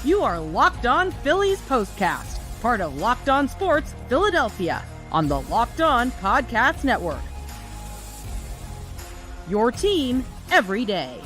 You are Locked On Phillies Postcast, part of Locked On Sports Philadelphia, on the Locked On Podcast Network. Your team every day.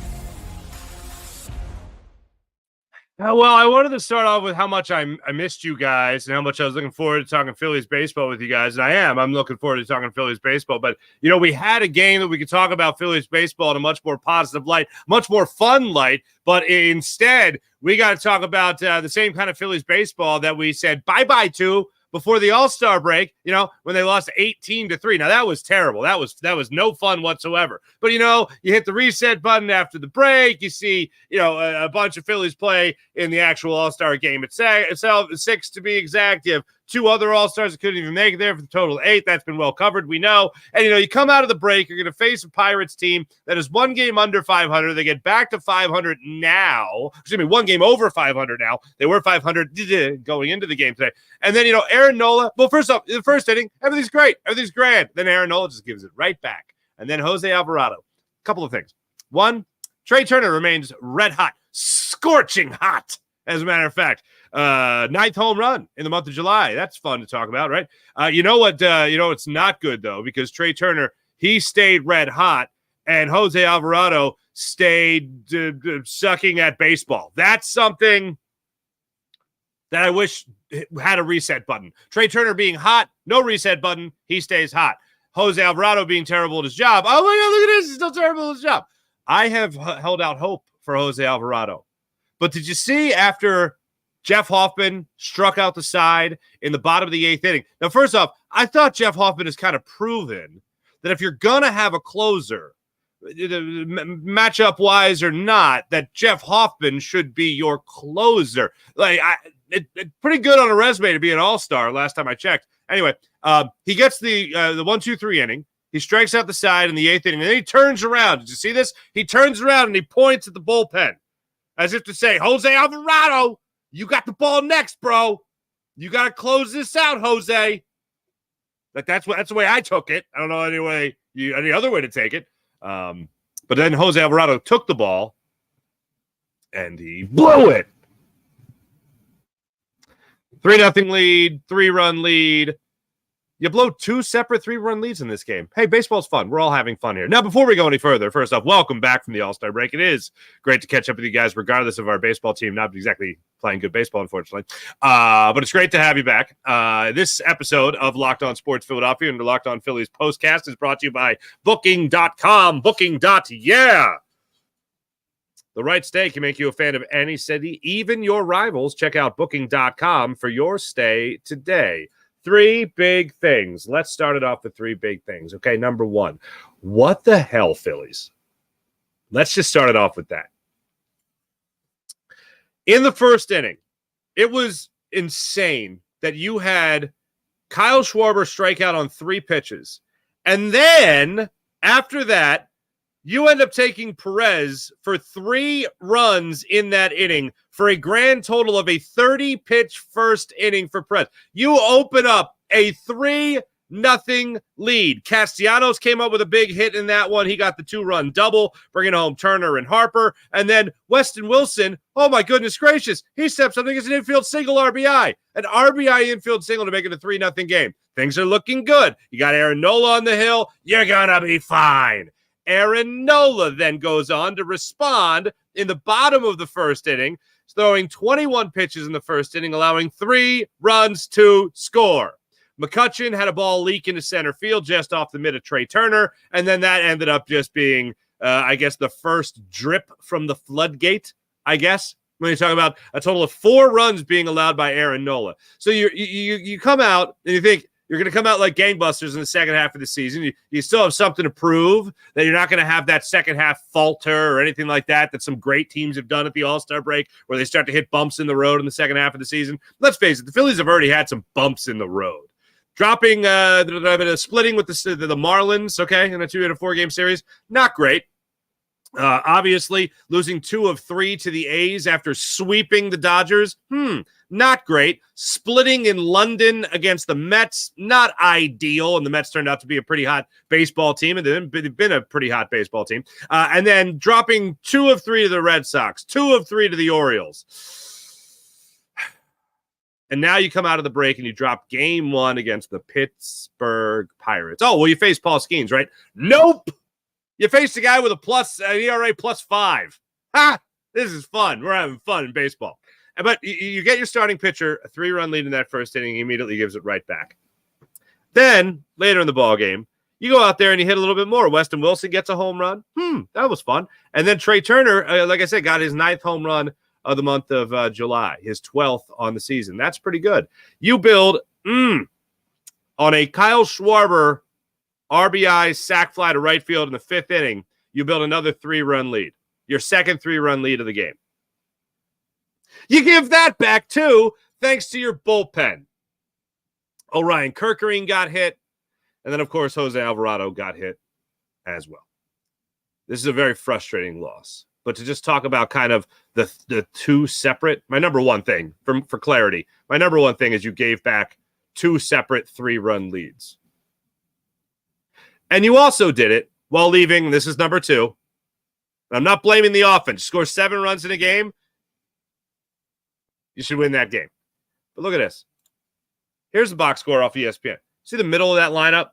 Well, I wanted to start off with how much I missed you guys and how much I was looking forward to talking Phillies baseball with you guys. And I'm looking forward to talking Phillies baseball. But, you know, we had a game that we could talk about Phillies baseball in a much more positive light, much more fun light. But instead, we got to talk about the same kind of Phillies baseball that we said bye-bye to before the All-Star break, you know, when they lost 18-3. Now, that was terrible. That was no fun whatsoever. But, you know, you hit the reset button after the break. You see, you know, a bunch of Phillies play in the actual All-Star game itself, 6 to be exact. You have 2 other All-Stars that couldn't even make it there for the total 8. That's been well covered, we know. And, you know, you come out of the break, you're going to face a Pirates team that is 1 game under 500. They get back to 500 now. Excuse me, 1 game over 500 now. They were 500 going into the game today. And then, you know, Aaron Nola, well, first off, in the first inning, everything's great. Everything's grand. Then Aaron Nola just gives it right back. And then Jose Alvarado. A couple of things. One, Trea Turner remains red hot, scorching hot, as a matter of fact. 9th home run in the month of July. That's fun to talk about, right? You know what? It's not good, though, because Trea Turner, he stayed red hot, and Jose Alvarado stayed sucking at baseball. That's something that I wish had a reset button. Trea Turner being hot, no reset button, he stays hot. Jose Alvarado being terrible at his job. Oh, my God, look at this. He's still terrible at his job. I have held out hope for Jose Alvarado. But did you see after Jeff Hoffman struck out the side in the bottom of the 8th inning? Now, first off, I thought Jeff Hoffman has kind of proven that if you're going to have a closer, matchup-wise or not, that Jeff Hoffman should be your closer. Like, pretty good on a resume to be an all-star last time I checked. Anyway, he gets the 1-2-3 inning. He strikes out the side in the 8th inning, and then he turns around. Did you see this? He turns around and he points at the bullpen as if to say, Jose Alvarado, you got the ball next, bro. You got to close this out, Jose. That's the way I took it. I don't know any other way to take it. But then Jose Alvarado took the ball and he blew it. 3-0 lead, 3-run lead. You blow 2 separate 3-run leads in this game. Hey, baseball's fun. We're all having fun here. Now, before we go any further, first off, welcome back from the All-Star break. It is great to catch up with you guys, regardless of our baseball team not exactly playing good baseball, unfortunately. But it's great to have you back. This episode of Locked On Sports Philadelphia and the Locked On Phillies postcast is brought to you by Booking.com. Booking.yeah. The right stay can make you a fan of any city, even your rivals. Check out Booking.com for your stay today. 3 big things. Let's start it off with 3 big things. Okay, number 1. What the hell, Phillies? Let's just start it off with that. In the first inning, it was insane that you had Kyle Schwarber strike out on 3 pitches. And then, after that, you end up taking Perez for 3 runs in that inning for a grand total of a 30-pitch first inning for Perez. You open up a 3-0 lead. Castellanos came up with a big hit in that one. He got the 2-run double, bringing home Turner and Harper. And then Westin Wilson, oh my goodness gracious, he steps up and gets an infield single RBI. An RBI infield single to make it a 3-0 game. Things are looking good. You got Aaron Nola on the hill. You're going to be fine. Aaron Nola then goes on to respond in the bottom of the first inning, throwing 21 pitches in the first inning, allowing 3 runs to score. McCutchen had a ball leak into center field just off the mid of Trea Turner, and then that ended up just being, I guess, the first drip from the floodgate, I guess, when you talk about a total of 4 runs being allowed by Aaron Nola. So you come out and you think, you're going to come out like gangbusters in the second half of the season. You still have something to prove, that you're not going to have that second half falter or anything like that some great teams have done at the All-Star break where they start to hit bumps in the road in the second half of the season. Let's face it, the Phillies have already had some bumps in the road. Dropping, splitting with the Marlins, okay, in a 2-4 series, not great. Obviously, losing 2 of 3 to the A's after sweeping the Dodgers, not great. Splitting in London against the Mets, not ideal, and the Mets turned out to be a pretty hot baseball team, and they've been a pretty hot baseball team. And then dropping 2 of 3 to the Red Sox, 2 of 3 to the Orioles. And now you come out of the break and you drop game 1 against the Pittsburgh Pirates. Oh, well, you face Paul Skeens, right? Nope. You faced a guy with an ERA +5. Ha! This is fun. We're having fun in baseball. But you get your starting pitcher, a 3-run lead in that first inning. He immediately gives it right back. Then, later in the ball game, you go out there and you hit a little bit more. Westin Wilson gets a home run. That was fun. And then Trea Turner, like I said, got his 9th home run of the month of July, his 12th on the season. That's pretty good. You build on a Kyle Schwarber RBI sac fly to right field in the 5th inning. You build another 3-run lead, your second 3-run lead of the game. You give that back, too, thanks to your bullpen. Orion Kerkering got hit, and then, of course, Jose Alvarado got hit as well. This is a very frustrating loss. But to just talk about kind of the two separate, my number one thing, for clarity, my number one thing is you gave back 2 separate 3-run leads. And you also did it while leaving, this is number 2. I'm not blaming the offense. Score 7 runs in a game, you should win that game. But look at this. Here's the box score off ESPN. See the middle of that lineup?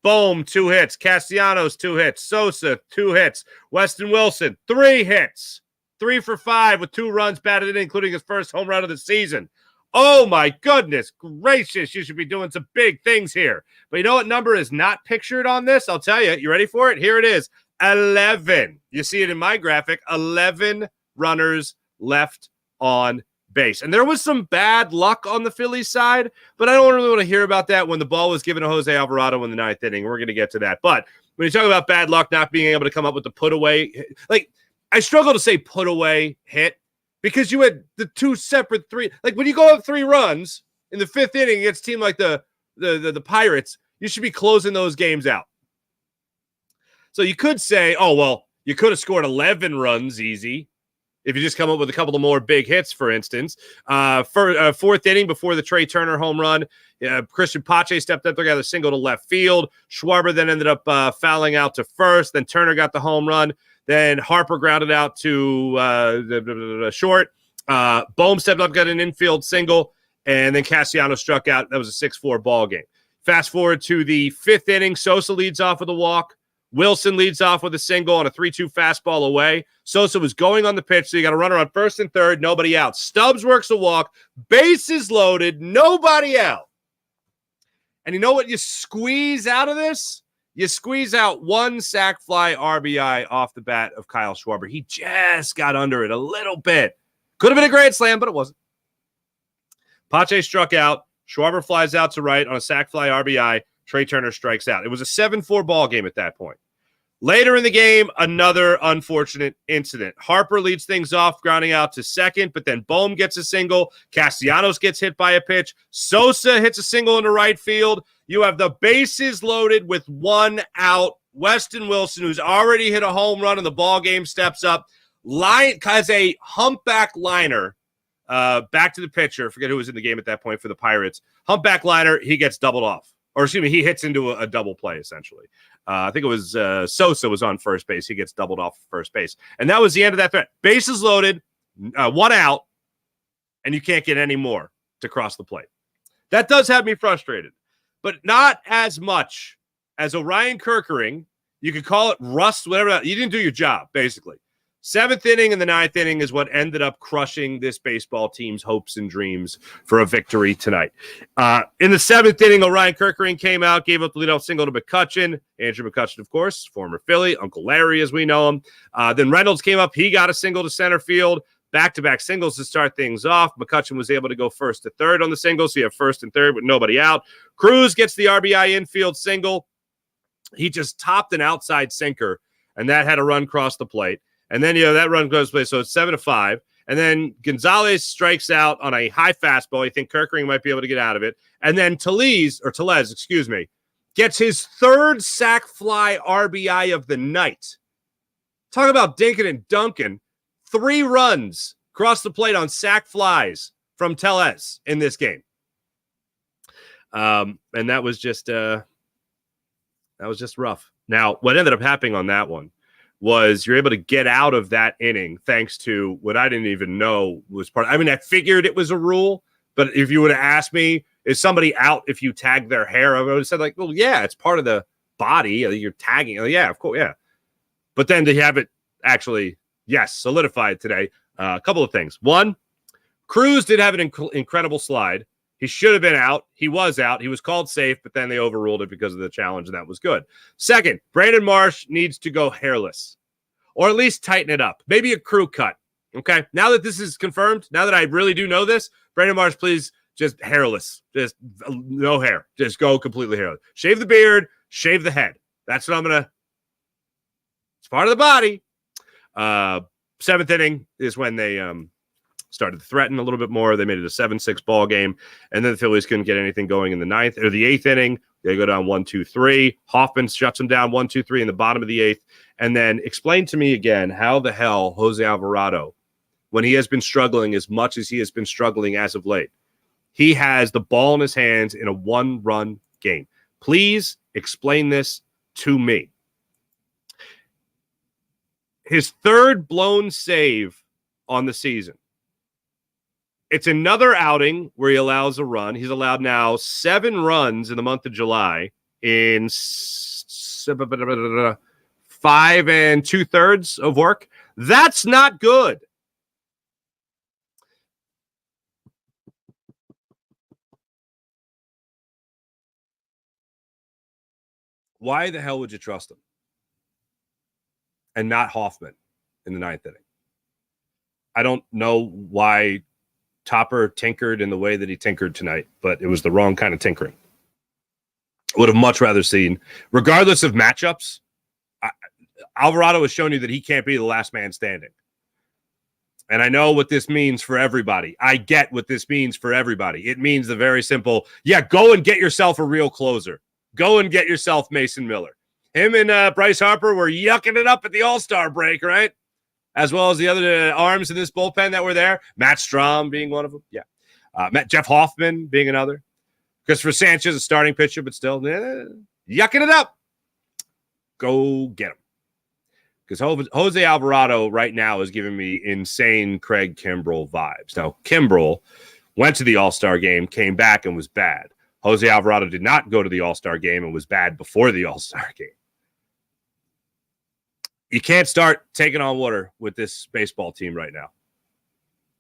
Bohm, 2 hits. Castellanos, 2 hits. Sosa, 2 hits. Westin Wilson, 3 hits. 3 for 5 with 2 runs batted in, including his first home run of the season. Oh, my goodness gracious. You should be doing some big things here. But you know what number is not pictured on this? I'll tell you. You ready for it? Here it is. 11. You see it in my graphic. 11 runners left on base. And there was some bad luck on the Phillies side, but I don't really want to hear about that when the ball was given to Jose Alvarado in the 9th inning. We're going to get to that. But when you talk about bad luck not being able to come up with the put away, like I struggle to say put away hit because you had the 2 separate 3. Like when you go up 3 runs in the 5th inning against a team like the Pirates, you should be closing those games out. So you could say, oh, well, you could have scored 11 runs easy if you just come up with a couple of more big hits, for instance. For 4th inning before the Trea Turner home run, Christian Pache stepped up there, got a single to left field. Schwarber then ended up fouling out to first. Then Turner got the home run. Then Harper grounded out to the short. Bohm stepped up, got an infield single. And then Castellanos struck out. That was a 6-4 ball game. Fast forward to the 5th inning. Sosa leads off with a walk. Wilson leads off with a single on a 3-2 fastball away. Sosa was going on the pitch, so you got a runner on 1st and 3rd, nobody out. Stubbs works a walk, bases loaded, nobody out. And you know what you squeeze out of this? You squeeze out 1 sac fly RBI off the bat of Kyle Schwarber. He just got under it a little bit. Could have been a grand slam, but it wasn't. Pache struck out. Schwarber flies out to right on a sac fly RBI. Trea Turner strikes out. It was a 7-4 ball game at that point. Later in the game, another unfortunate incident. Harper leads things off, grounding out to second, but then Bohm gets a single. Castellanos gets hit by a pitch. Sosa hits a single into right field. You have the bases loaded with 1 out. Westin Wilson, who's already hit a home run in the ball game, steps up. Has a humpback liner back to the pitcher. I forget who was in the game at that point for the Pirates. Humpback liner, he gets doubled off. Or excuse me, he hits into a double play, essentially. I think it was Sosa was on first base. He gets doubled off first base. And that was the end of that threat. Bases loaded, 1 out, and you can't get any more to cross the plate. That does have me frustrated, but not as much as Orion Kerkering. You could call it rust, whatever. You didn't do your job, basically. 7th inning and the 9th inning is what ended up crushing this baseball team's hopes and dreams for a victory tonight. In the 7th inning, Orion Kerkering came out, gave up the leadoff single to McCutchen. Andrew McCutchen, of course, former Philly, Uncle Larry as we know him. Then Reynolds came up. He got a single to center field. Back-to-back singles to start things off. McCutchen was able to go 1st to 3rd on the single, so you have 1st and 3rd with nobody out. Cruz gets the RBI infield single. He just topped an outside sinker, and that had a run cross the plate. And then, that run goes play. So it's 7-5. And then Gonzales strikes out on a high fastball. You think Kerkering might be able to get out of it. And then Tellez, gets his 3rd sac fly RBI of the night. Talk about dinking and dunking. 3 runs across the plate on sac flies from Tellez in this game. And that was just rough. Now, what ended up happening on that one was you're able to get out of that inning thanks to what I didn't even know was part of. I mean, I figured it was a rule, But if you would have asked me, is somebody out if you tag their hair? I would have said, like, well, yeah, it's part of the body. You're tagging. Yeah, of course, yeah. But then to have it actually, yes, solidified today. A couple of things. One, Cruz did have an incredible slide. He should have been out. He was out. He was called safe, but then they overruled it because of the challenge, and that was good. Second, Brandon Marsh needs to go hairless, or at least tighten it up. Maybe a crew cut. Okay, now that this is confirmed, now that I really do know this, Brandon Marsh, please just hairless. Just no hair. Just go completely hairless. Shave the beard, shave the head. That's what I'm going to – it's part of the body. Seventh inning is when they started to threaten a little bit more. They made it a 7-6 ball game, and then the Phillies couldn't get anything going in the eighth inning. They go down 1-2-3. Hoffman shuts them down 1-2-3 in the bottom of the eighth. And then explain to me again how the hell Jose Alvarado, when he has been struggling as much as he has been struggling as of late, he has the ball in his hands in a one-run game. Please explain this to me. His third blown save on the season. It's another outing where he allows a run. He's allowed now 7 runs in the month of July in 5 2/3 of work. That's not good. Why the hell would you trust him? And not Hoffman in the 9th inning. I don't know why Topper tinkered in the way that he tinkered tonight, but it was the wrong kind of tinkering. I would have much rather seen, regardless of matchups, Alvarado has shown you that he can't be the last man standing. And I know what this means for everybody. I get what this means for everybody. It means the very simple, go and get yourself a real closer. Go and get yourself Mason Miller. Him and Bryce Harper were yucking it up at the All-Star break, right? As well as the other arms in this bullpen that were there. Matt Strahm being one of them. Yeah. Jeff Hoffman being another. Christopher Sanchez, a starting pitcher, but still yucking it up. Go get him. Because Jose Alvarado right now is giving me insane Craig Kimbrell vibes. Now, Kimbrell went to the All-Star game, came back, and was bad. Jose Alvarado did not go to the All-Star game and was bad before the All-Star game. You can't start taking on water with this baseball team right now.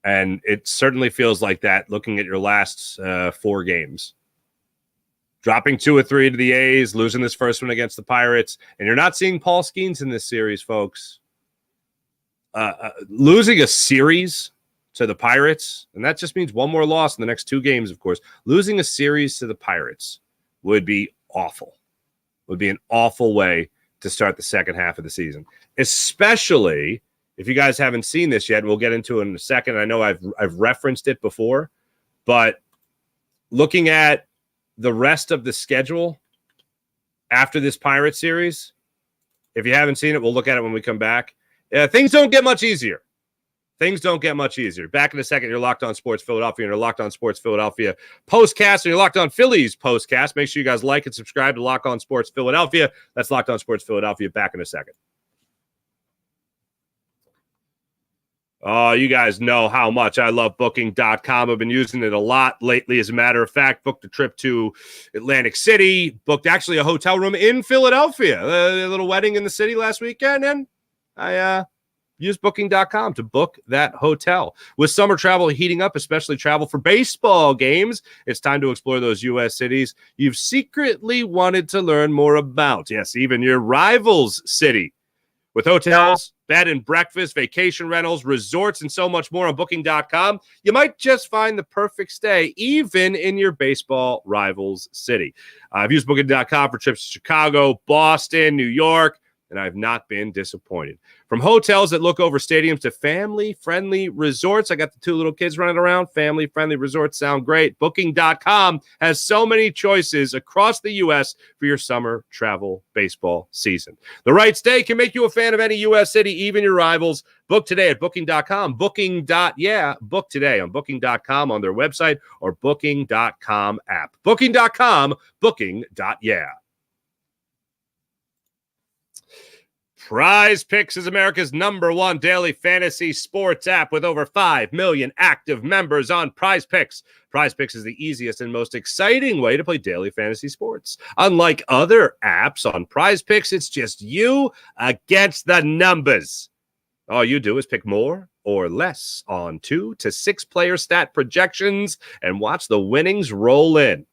And it certainly feels like that looking at your last 4 games. Dropping 2 or 3 to the A's, losing this first one against the Pirates. And you're not seeing Paul Skeens in this series, folks. Losing a series to the Pirates, and that just means one more loss in the next 2 games, of course. Losing a series to the Pirates would be awful. Would be an awful way to start the second half of the season. Especially if you guys haven't seen this yet, we'll get into it in a second. I know I've referenced it before, but looking at the rest of the schedule after this Pirate series, if you haven't seen it, we'll look at it when we come back. Things don't get much easier. Things don't get much easier. Back in a second, you're Locked On Sports Philadelphia, and you're Locked On Sports Philadelphia postcast, and you're Locked On Phillies postcast. Make sure you guys like and subscribe to Locked On Sports Philadelphia. That's Locked On Sports Philadelphia. Back in a second. Oh, you guys know how much I love Booking.com. I've been using it a lot lately. As a matter of fact, booked a trip to Atlantic City, booked actually a hotel room in Philadelphia, a little wedding in the city last weekend, and I use Booking.com to book that hotel. With summer travel heating up, especially travel for baseball games, it's time to explore those U.S. cities you've secretly wanted to learn more about. Yes, even your rival's city. With hotels, bed and breakfast, vacation rentals, resorts, and so much more on Booking.com, you might just find the perfect stay, even in your baseball rival's city. I've used Booking.com for trips to Chicago, Boston, New York, and I've not been disappointed. From hotels that look over stadiums to family-friendly resorts. I got the 2 little kids running around. Family-friendly resorts sound great. Booking.com has so many choices across the U.S. for your summer travel baseball season. The right stay can make you a fan of any U.S. city, even your rivals. Book today at Booking.com. Book today on Booking.com on their website or Booking.com app. Booking.com, Booking.yeah. Prize Picks is America's #1 daily fantasy sports app with over 5 million active members on Prize Picks. Prize Picks is the easiest and most exciting way to play daily fantasy sports. Unlike other apps on Prize Picks, it's just you against the numbers. All you do is pick more or less on 2 to 6 player stat projections and watch the winnings roll in.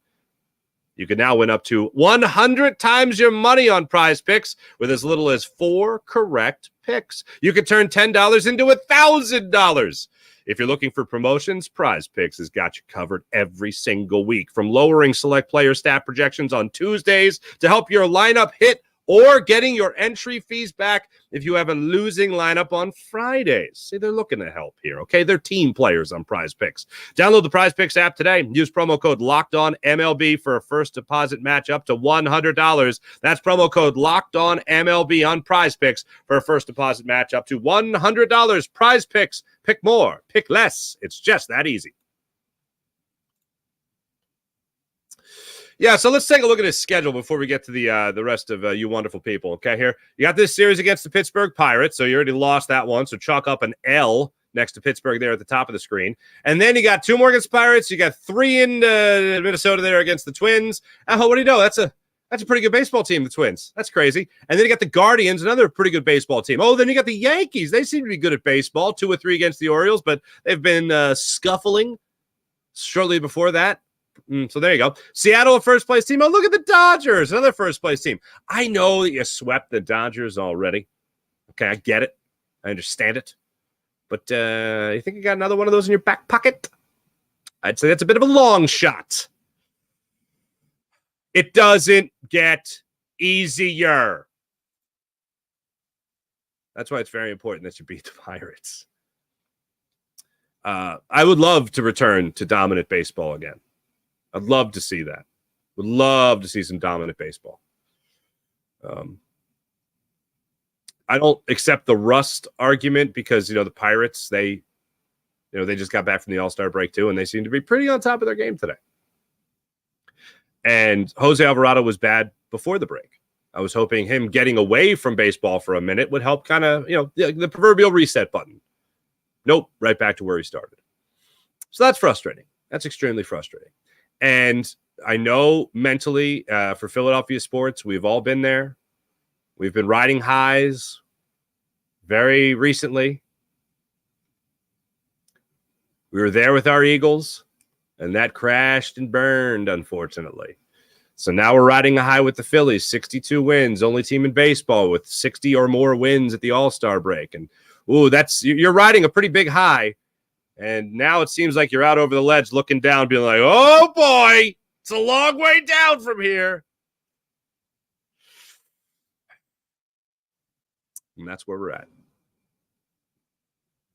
You can now win up to 100 times your money on Prize Picks with as little as 4 correct picks. You can turn $10 into $1,000. If you're looking for promotions, Prize Picks has got you covered every single week, from lowering select player stat projections on Tuesdays to help your lineup hit, or getting your entry fees back if you have a losing lineup on Fridays. See, they're looking to help here, okay? They're team players on Prize Picks. Download the Prize Picks app today. Use promo code LOCKEDONMLB for a first deposit match up to $100. That's promo code LOCKEDONMLB on Prize Picks for a first deposit match up to $100. Prize Picks. Pick more. Pick less. It's just that easy. Yeah, so let's take a look at his schedule before we get to the rest of you wonderful people. Okay, here you got this series against the Pittsburgh Pirates, so you already lost that one. So chalk up an L next to Pittsburgh there at the top of the screen, and then you got 2 more against Pirates. You got 3 in Minnesota there against the Twins. What do you know? That's a pretty good baseball team, the Twins. That's crazy. And then you got the Guardians, another pretty good baseball team. Oh, then you got the Yankees. They seem to be good at baseball. 2 or 3 against the Orioles, but they've been scuffling shortly before that. So there you go. Seattle, a first-place team. Oh, look at the Dodgers, another first-place team. I know that you swept the Dodgers already. Okay, I get it. I understand it. But you think you got another one of those in your back pocket? I'd say that's a bit of a long shot. It doesn't get easier. That's why it's very important that you beat the Pirates. I would love to return to dominant baseball again. I'd love to see that. Would love to see some dominant baseball. I don't accept the rust argument because, the Pirates, they just got back from the All-Star break too, and they seem to be pretty on top of their game today. And Jose Alvarado was bad before the break. I was hoping him getting away from baseball for a minute would help kind of, the proverbial reset button. Nope, right back to where he started. So that's frustrating. That's extremely frustrating. And I know mentally for Philadelphia sports, we've all been there. We've been riding highs very recently. We were there with our Eagles, and that crashed and burned, unfortunately. So now we're riding a high with the Phillies, 62 wins, only team in baseball with 60 or more wins at the All-Star break. And, you're riding a pretty big high. And now it seems like you're out over the ledge looking down, being like, oh, boy, it's a long way down from here. And that's where we're at.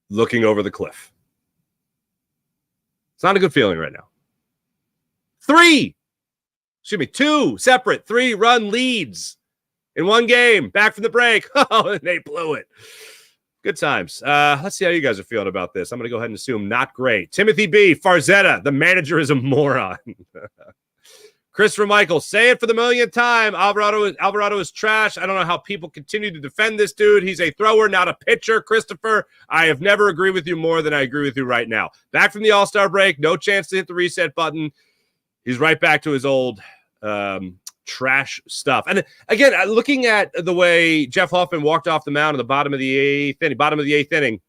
Looking over the cliff. It's not a good feeling right now. 2 separate 3-run leads in one game. Back from the break. Oh, and they blew it. Good times. Let's see how you guys are feeling about this. I'm going to go ahead and assume not great. Timothy B. Farzetta, the manager is a moron. Christopher Michael, say it for the millionth time. Alvarado is trash. I don't know how people continue to defend this dude. He's a thrower, not a pitcher. Christopher, I have never agreed with you more than I agree with you right now. Back from the All-Star break, no chance to hit the reset button. He's right back to his old trash stuff. And again, looking at the way Jeff Hoffman walked off the mound in the bottom of the eighth inning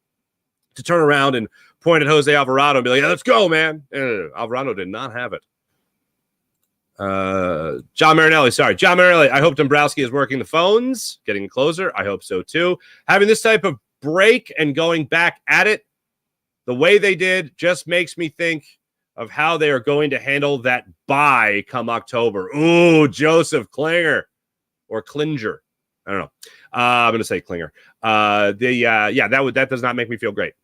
to turn around and point at Jose Alvarado and be like, yeah, let's go, man. Alvarado did not have it. John Marinelli. I hope Dombrowski is working the phones, getting a closer. I hope so too. Having this type of break and going back at it the way they did just makes me think of how they are going to handle that bye come October. Ooh, Joseph Klinger or Klinger. I don't know. I'm going to say Klinger. That does not make me feel great.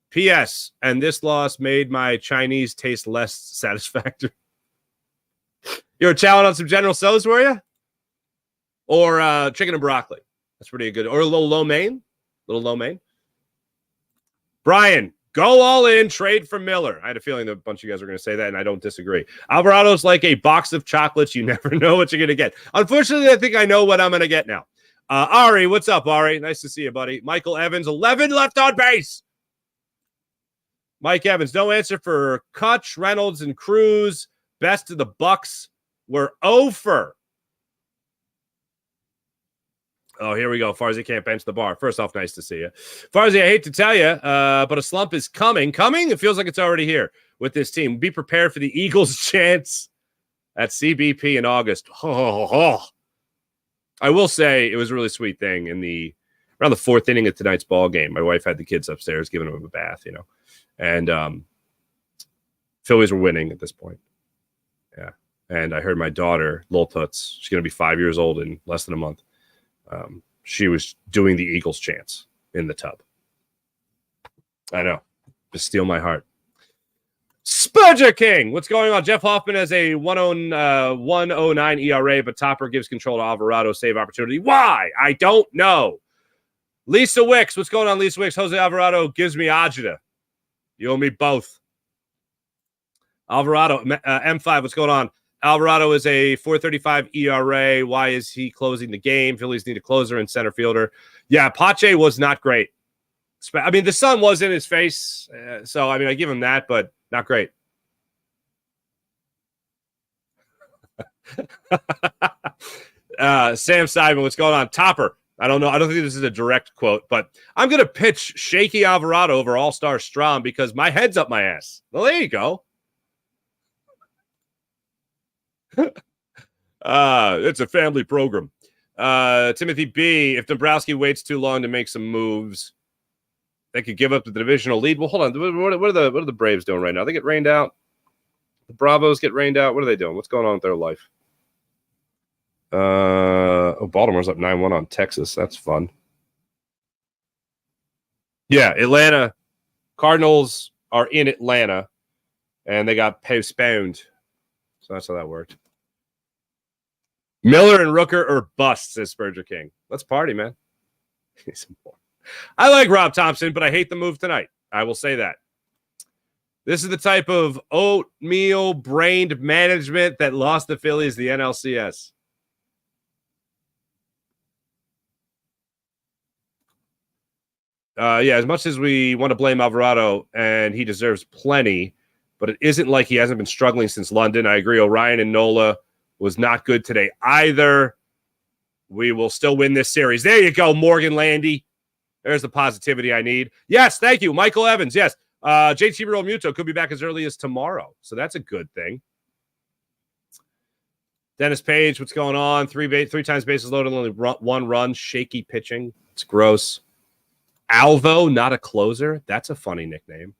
P.S. And this loss made my Chinese taste less satisfactory. You were chowing on some General Tso's, were you? Or chicken and broccoli. That's pretty good. Or a little lo mein. Brian, go all in, trade for Miller. I had a feeling that a bunch of you guys were going to say that, and I don't disagree. Alvarado's like a box of chocolates. You never know what you're going to get. Unfortunately, I think I know what I'm going to get now. Ari, what's up, Ari? Nice to see you, buddy. Michael Evans, 11 left on base. Mike Evans, no answer for Kutch, Reynolds, and Cruz. Best of the Bucks were over. Oh, here we go. Farzy can't bench the bar. First off, nice to see you. Farzy, I hate to tell you, but a slump is coming. Coming? It feels like it's already here with this team. Be prepared for the Eagles' chance at CBP in August. I will say it was a really sweet thing around the fourth inning of tonight's ball game. My wife had the kids upstairs giving them a bath, and Phillies were winning at this point. Yeah. And I heard my daughter, Lil Toots, she's going to be 5 years old in less than a month. She was doing the Eagles chants in the tub. I know. Just steal my heart. Spudger King, what's going on? Jeff Hoffman has a 109 ERA, but Topper gives control to Alvarado, save opportunity. Why? I don't know. Lisa Wicks, what's going on, Lisa Wicks? Jose Alvarado gives me agita. You owe me both. Alvarado, M5, what's going on? Alvarado is a 4.35 ERA. Why is he closing the game? Phillies need a closer and center fielder. Yeah, Pache was not great. I mean, the sun was in his face, so I give him that, but not great. Sam Simon, what's going on? Topper. I don't know. I don't think this is a direct quote, but I'm going to pitch shaky Alvarado over All-Star Strom because my head's up my ass. Well, there you go. It's a family program. Timothy B, if Dombrowski waits too long to make some moves, they could give up the divisional lead. Well, hold on. What are the Braves doing right now? They get rained out. The Bravos get rained out. What are they doing? What's going on with their life? Baltimore's up 9-1 on Texas. That's fun. Yeah, Atlanta Cardinals are in Atlanta, and they got postponed. So that's how that worked. Miller and Rooker are bust, says Spurger King. Let's party, man. I like Rob Thompson, but I hate the move tonight. I will say that. This is the type of oatmeal-brained management that lost the Phillies the NLCS. Yeah, as much as we want to blame Alvarado, and he deserves plenty, but it isn't like he hasn't been struggling since London. I agree. Orion and Nola was not good today either. We will still win this series. There you go, Morgan Landy. There's the positivity I need. Yes, thank you. Michael Evans, yes. JT Realmuto could be back as early as tomorrow, so that's a good thing. Dennis Page, what's going on? Three times bases loaded, only one run. Shaky pitching. It's gross. Alvo, not a closer. That's a funny nickname.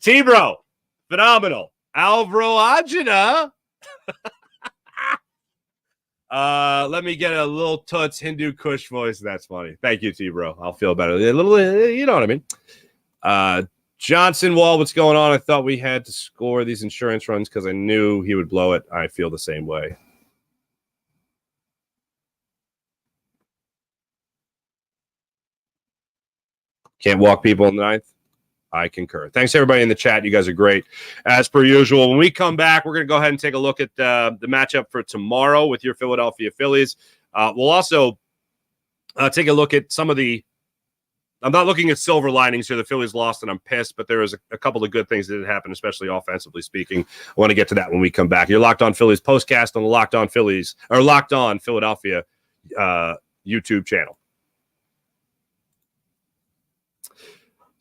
T-Bro, phenomenal. Alvaro Ajita. Let me get a little Toots Hindu Kush voice. That's funny. Thank you, T-Bro. I'll feel better. A little, you know what I mean. Johnson Wall, what's going on? I thought we had to score these insurance runs because I knew he would blow it. I feel the same way. Can't walk people in the ninth. I concur. Thanks, everybody in the chat. You guys are great. As per usual, when we come back, we're going to go ahead and take a look at the matchup for tomorrow with your Philadelphia Phillies. We'll also take a look at some of the – I'm not looking at silver linings here. The Phillies lost, and I'm pissed, but there was a couple of good things that did happen, especially offensively speaking. I want to get to that when we come back. You're Locked On Phillies postcast on the Locked On Phillies – or Locked On Philadelphia YouTube channel.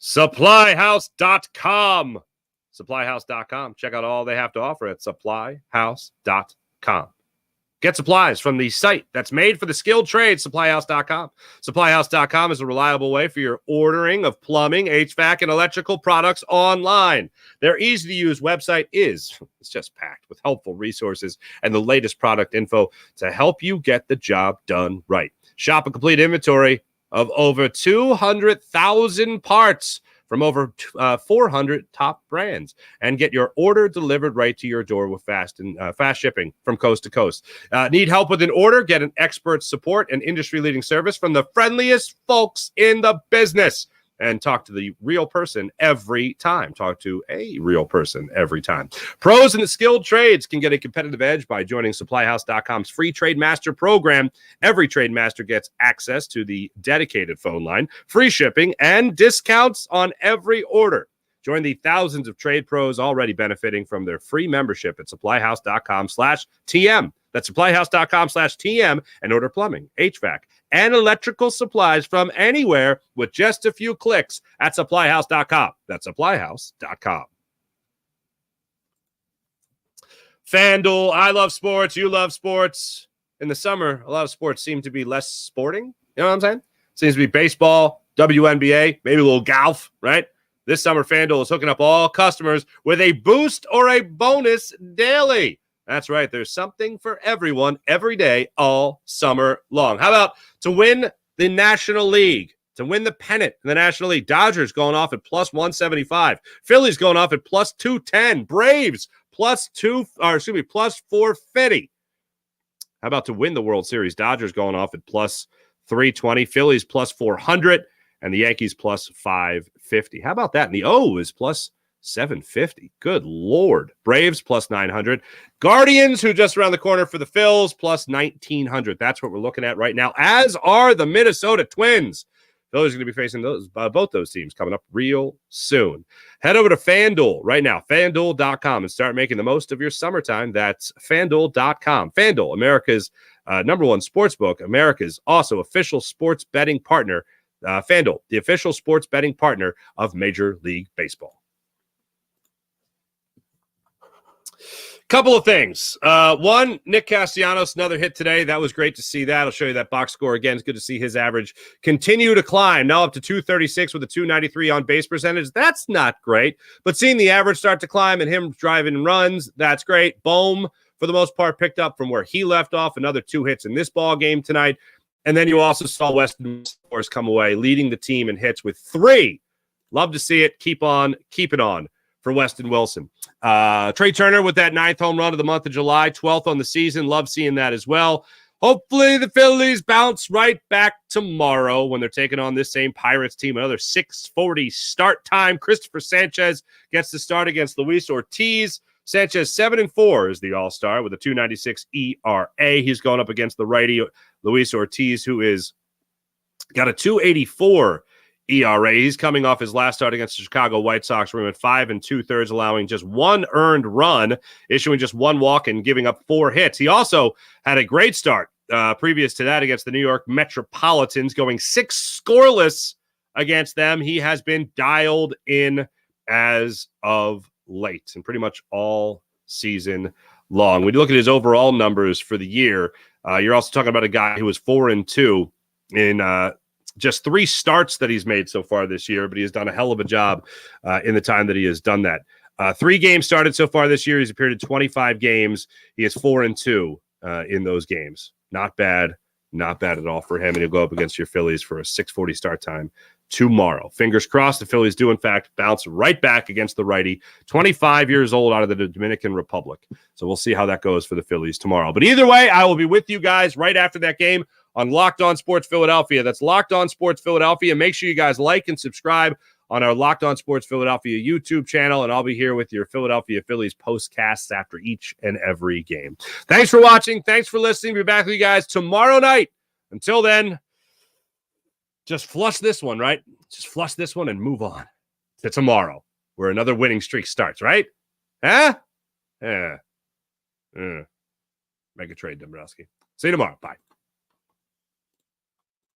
SupplyHouse.com. SupplyHouse.com. Check out all they have to offer at SupplyHouse.com. Get supplies from the site that's made for the skilled trades, SupplyHouse.com. SupplyHouse.com is a reliable way for your ordering of plumbing, HVAC, and electrical products online. Their easy-to-use website it's just packed with helpful resources and the latest product info to help you get the job done right. Shop a complete inventory of over 200,000 parts from over 400 top brands, and get your order delivered right to your door with fast shipping from coast to coast. Need help with an order? Get an expert support and industry-leading service from the friendliest folks in the business. and talk to the real person every time. Talk to a real person every time. Pros in the skilled trades can get a competitive edge by joining SupplyHouse.com's free Trade Master program. Every Trade Master gets access to the dedicated phone line, free shipping, and discounts on every order. Join the thousands of trade pros already benefiting from their free membership at SupplyHouse.com/TM. That's SupplyHouse.com/TM and order plumbing, HVAC, and electrical supplies from anywhere with just a few clicks at SupplyHouse.com. That's SupplyHouse.com. FanDuel, I love sports. You love sports. In the summer, a lot of sports seem to be less sporting. You know what I'm saying? Seems to be baseball, WNBA, maybe a little golf, right? This summer, FanDuel is hooking up all customers with a boost or a bonus daily. That's right. There's something for everyone every day all summer long. How about to win the National League, to win the pennant in the National League? Dodgers going off at plus 175. Phillies going off at plus 210. Braves plus 450. How about to win the World Series? Dodgers going off at plus 320. Phillies plus 400. And the Yankees plus 550. How about that? And the O is plus 750. Good Lord. Braves plus 900. Guardians, who just around the corner for the Phils, plus 1900. That's what we're looking at right now, as are the Minnesota Twins. Those are going to be facing both those teams coming up real soon. Head over to FanDuel right now, FanDuel.com, and start making the most of your summertime. That's FanDuel.com. FanDuel, America's number one sports book, America's also official sports betting partner. FanDuel, the official sports betting partner of Major League Baseball. Couple of things. One, Nick Castellanos, another hit today. That was great to see that. I'll show you that box score again. It's good to see his average continue to climb. Now up to 236 with a 293 on base percentage. That's not great. But seeing the average start to climb and him driving runs, that's great. Bohm, for the most part, picked up from where he left off. Another 2 hits in this ball game tonight. And then you also saw Westin scores come away, leading the team in hits with 3. Love to see it. Keep it on for Weston Wilson. Trea Turner with that 9th home run of the month of July, 12th on the season. Love seeing that as well. Hopefully the Phillies bounce right back tomorrow when they're taking on this same Pirates team. Another 6:40 start time. Christopher Sanchez gets the start against Luis Ortiz. Sanchez 7-4 is the all-star with a 2.96 ERA. He's going up against the righty Luis Ortiz, who is got a 2.84 ERA. He's coming off his last start against the Chicago White Sox, where he went 5 2/3, allowing just 1 earned run, issuing just 1 walk and giving up 4 hits. He also had a great start previous to that against the New York Metropolitans, going 6 scoreless against them. He has been dialed in as of late and pretty much all season long. When you look at his overall numbers for the year, you're also talking about a guy who was 4-2 in just 3 starts that he's made so far this year, but he has done a hell of a job in the time that he has done that. 3 games started so far this year. He's appeared in 25 games. He is 4-2 in those games. Not bad at all for him. And he'll go up against your Phillies for a 6:40 start time tomorrow. Fingers crossed the Phillies do, in fact, bounce right back against the righty, 25 years old out of the Dominican Republic. So we'll see how that goes for the Phillies tomorrow. But either way, I will be with you guys right after that game on Locked On Sports Philadelphia. That's Locked On Sports Philadelphia. Make sure you guys like and subscribe on our Locked On Sports Philadelphia YouTube channel, and I'll be here with your Philadelphia Phillies postcasts after each and every game. Thanks for watching. Thanks for listening. We'll be back with you guys tomorrow night. Until then, just flush this one, right? Just flush this one and move on to tomorrow, where another winning streak starts, right? Huh? Yeah. Make a trade, Dombrowski. See you tomorrow. Bye.